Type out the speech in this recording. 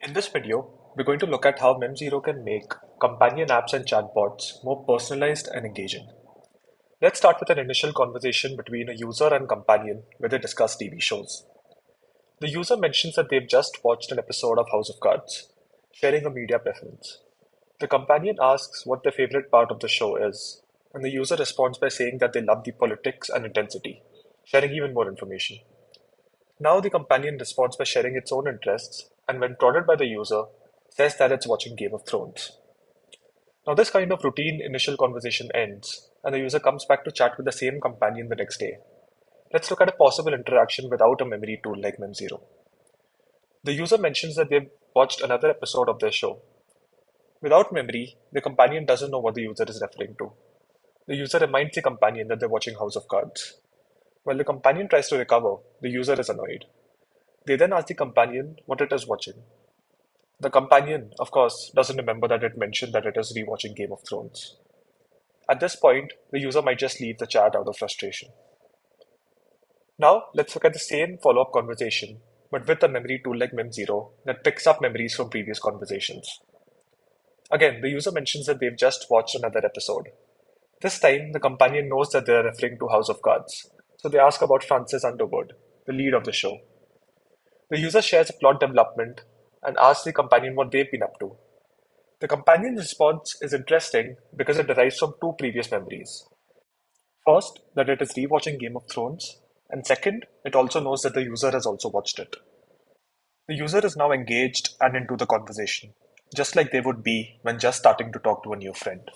In this video, we're going to look at how Mem0 can make companion apps and chatbots more personalized and engaging. Let's start with an initial conversation between a user and companion where they discuss TV shows. The user mentions that they've just watched an episode of House of Cards, sharing a media preference. The companion asks what their favorite part of the show is, and the user responds by saying that they love the politics and intensity, sharing even more information. Now the companion responds by sharing its own interests, and when prodded by the user, says that it's watching Game of Thrones. Now this kind of routine initial conversation ends, and the user comes back to chat with the same companion the next day. Let's look at a possible interaction without a memory tool like Mem0. The user mentions that they've watched another episode of their show. Without memory, the companion doesn't know what the user is referring to. The user reminds the companion that they're watching House of Cards. While the companion tries to recover, the user is annoyed. They then ask the companion what it is watching. The companion, of course, doesn't remember that it mentioned that it is rewatching Game of Thrones. At this point, the user might just leave the chat out of frustration. Now, let's look at the same follow-up conversation, but with a memory tool like Mem0 that picks up memories from previous conversations. Again, the user mentions that they've just watched another episode. This time, the companion knows that they're referring to House of Cards, so they ask about Francis Underwood, the lead of the show. The user shares a plot development and asks the companion what they've been up to. The companion's response is interesting because it derives from two previous memories. First, that it is rewatching Game of Thrones, and second, it also knows that the user has also watched it. The user is now engaged and into the conversation, just like they would be when just starting to talk to a new friend.